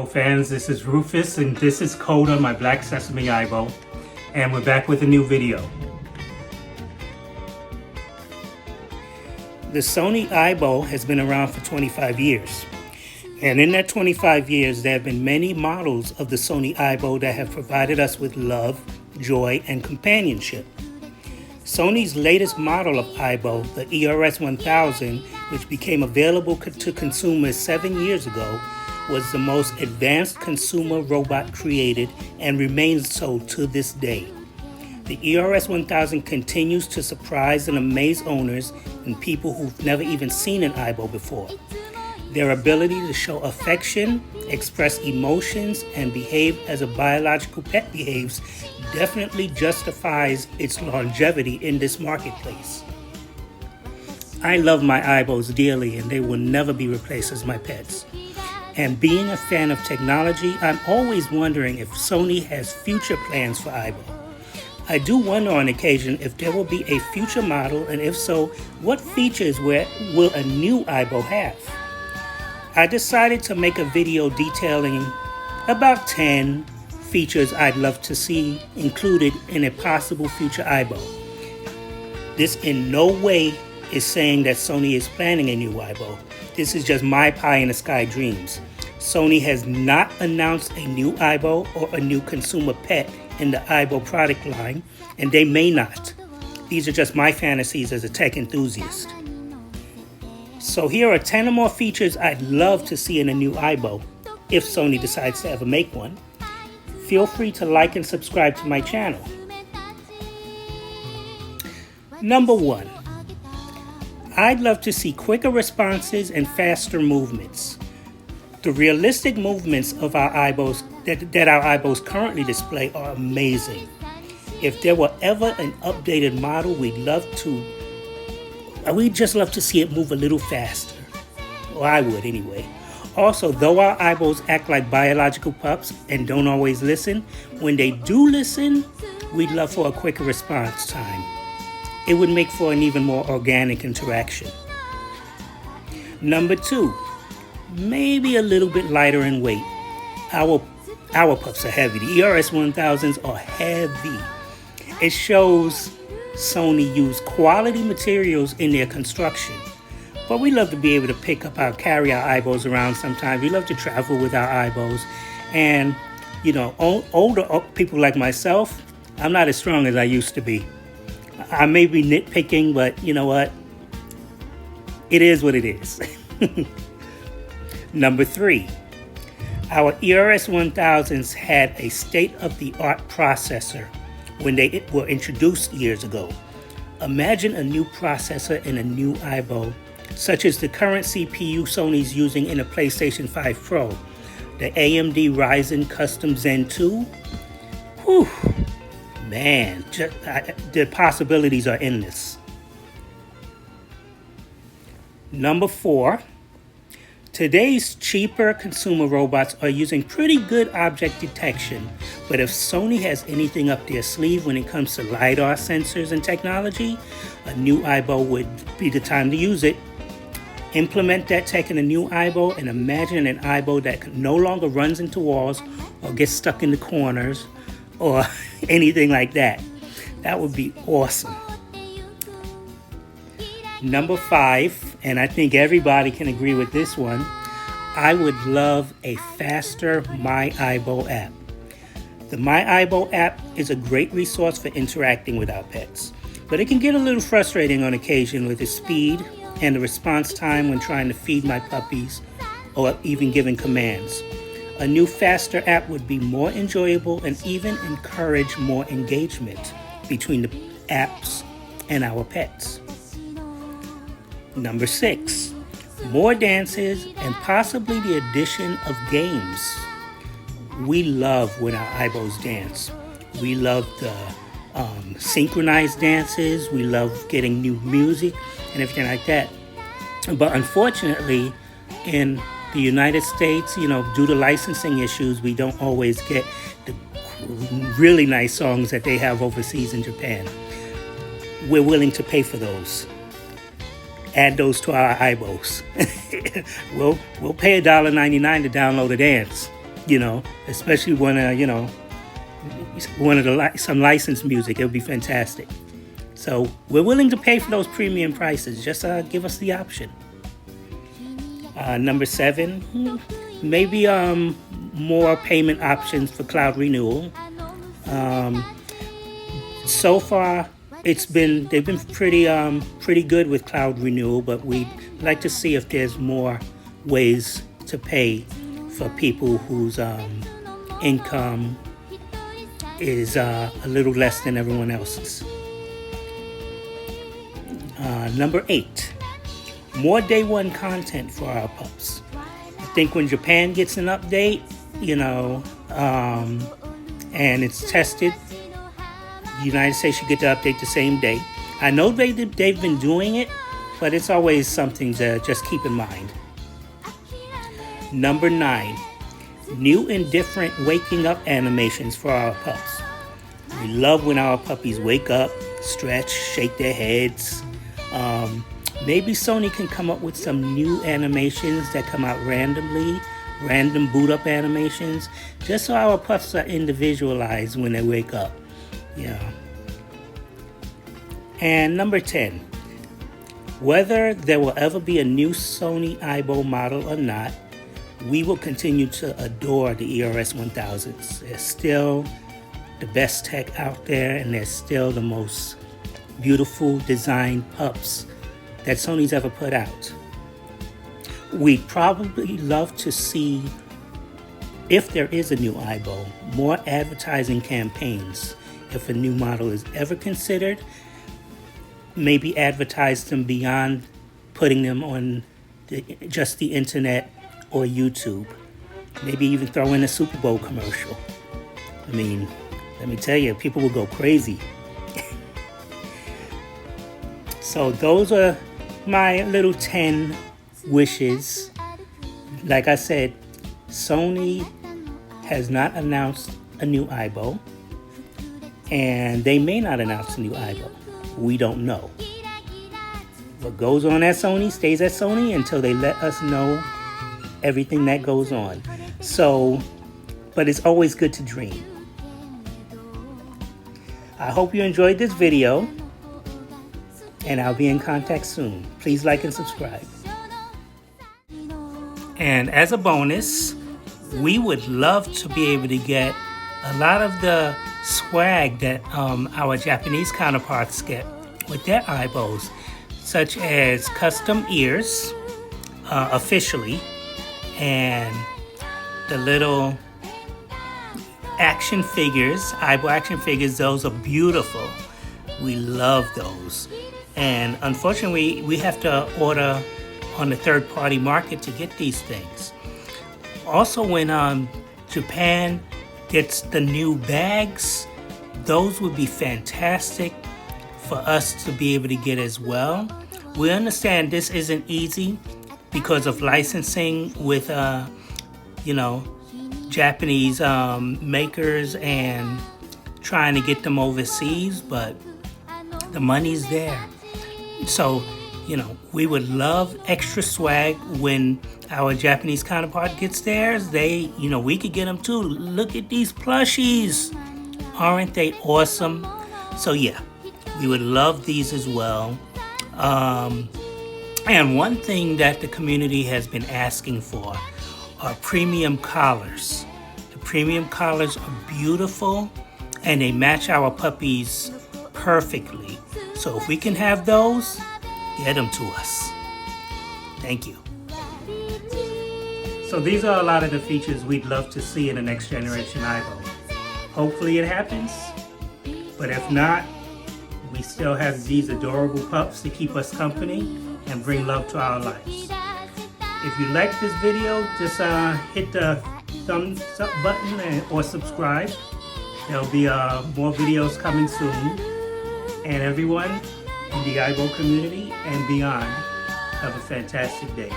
AIBO fans, this is Rufus and this is Coda, my Black Sesame AIBO, and we're back with a new video. The Sony AIBO has been around for 25 years. And in that 25 years, there have been many models of the Sony AIBO that have provided us with love, joy, and companionship. Sony's latest model of AIBO, the ERS-1000, which became available to consumers 7 years ago, was the most advanced consumer robot created and remains so to this day. The ERS-1000 continues to surprise and amaze owners and people who've never even seen an AIBO before. Their ability to show affection, express emotions, and behave as a biological pet behaves definitely justifies its longevity in this marketplace. I love my AIBOs dearly and they will never be replaced as my pets. And being a fan of technology, I'm always wondering if Sony has future plans for AIBO. I do wonder on occasion if there will be a future model, and if so, what features will a new AIBO have? I decided to make a video detailing about 10 features I'd love to see included in a possible future AIBO. This in no way is saying that Sony is planning a new AIBO. This is just my pie in the sky dreams. Sony has not announced a new AIBO or a new consumer pet in the AIBO product line, and they may not. These are just my fantasies as a tech enthusiast. So here are 10 or more features I'd love to see in a new AIBO, if Sony decides to ever make one. Feel free to like and subscribe to my channel. Number 1. I'd love to see quicker responses and faster movements. The realistic movements of our AIBOs that our AIBOs currently display are amazing. If there were ever an updated model, we'd just love to see it move a little faster. Well, I would anyway. Also, though our AIBOs act like biological pups and don't always listen, when they do listen, we'd love for a quicker response time. It would make for an even more organic interaction. Number 2, maybe a little bit lighter in weight. Our pups are heavy. The ERS-1000s are heavy. It shows Sony used quality materials in their construction. But we love to be able to carry our AIBOs around sometimes. We love to travel with our AIBOs. And, older people like myself, I'm not as strong as I used to be. I may be nitpicking, but you know what? It is what it is. Number 3, our ERS-1000s had a state-of-the-art processor when they were introduced years ago. Imagine a new processor in a new AIBO, such as the current CPU Sony's using in a PlayStation 5 Pro, the AMD Ryzen Custom Zen 2. Whew, man, the possibilities are endless. Number 4, today's cheaper consumer robots are using pretty good object detection, but if Sony has anything up their sleeve when it comes to LiDAR sensors and technology, a new AIBO would be the time to use it. Implement that tech in a new AIBO and imagine an AIBO that no longer runs into walls or gets stuck in the corners or anything like that. That would be awesome. Number 5, and I think everybody can agree with this one, I would love a faster My AIBO app. The My AIBO app is a great resource for interacting with our pets, but it can get a little frustrating on occasion with the speed and the response time when trying to feed my puppies or even giving commands. A new faster app would be more enjoyable and even encourage more engagement between the apps and our pets. Number 6, more dances and possibly the addition of games. We love when our AIBOs dance. We love the synchronized dances. We love getting new music and everything like that. But unfortunately, in the United States, due to licensing issues, we don't always get the really nice songs that they have overseas in Japan. We're willing to pay for those. Add those to our AIBOs. We'll pay $1.99 to download a dance. especially when, some licensed music. It would be fantastic. So we're willing to pay for those premium prices. Just give us the option. Number 7, maybe more payment options for cloud renewal. So far, they've been pretty good with cloud renewal, but we'd like to see if there's more ways to pay for people whose income is a little less than everyone else's. Number 8, more day one content for our pups. I think when Japan gets an update, and it's tested, the United States should get the update the same day. I know they've been doing it, but it's always something to just keep in mind. Number 9, new and different waking up animations for our pups. We love when our puppies wake up, stretch, shake their heads. Maybe Sony can come up with some new animations that come out randomly, random boot up animations, just so our pups are individualized when they wake up. And number 10, whether there will ever be a new Sony AIBO model or not, we will continue to adore the ERS 1000s. They're still the best tech out there, and they're still the most beautiful designed pups that Sony's ever put out. We'd probably love to see, if there is a new AIBO, more advertising campaigns. If a new model is ever considered, maybe advertise them beyond putting them on just the internet or YouTube. Maybe even throw in a Super Bowl commercial. I mean, let me tell you, people will go crazy. So those are my little 10 wishes. Like I said, Sony has not announced a new AIBO, and they may not announce a new AIBO. We don't know. What goes on at Sony stays at Sony until they let us know everything that goes on. So, but it's always good to dream. I hope you enjoyed this video, and I'll be in contact soon. Please like and subscribe. And as a bonus, we would love to be able to get a lot of the swag that our Japanese counterparts get with their AIBOs, such as custom ears, officially, and the little action figures, AIBO action figures. Those are beautiful. We love those. And unfortunately, we have to order on the third-party market to get these things. Also, when Japan gets the new bags, those would be fantastic for us to be able to get as well. We understand this isn't easy because of licensing with, Japanese makers and trying to get them overseas, but the money's there. So, we would love extra swag when our Japanese counterpart gets theirs. We could get them too. Look at these plushies. Aren't they awesome? So yeah, we would love these as well. And one thing that the community has been asking for are premium collars. The premium collars are beautiful and they match our puppies perfectly. So if we can have those, get them to us. Thank you. So these are a lot of the features we'd love to see in the next generation AIBO. Hopefully it happens, but if not, we still have these adorable pups to keep us company and bring love to our lives. If you like this video, just hit the thumbs up button or subscribe. There'll be more videos coming soon. And everyone in the AIBO community and beyond, have a fantastic day.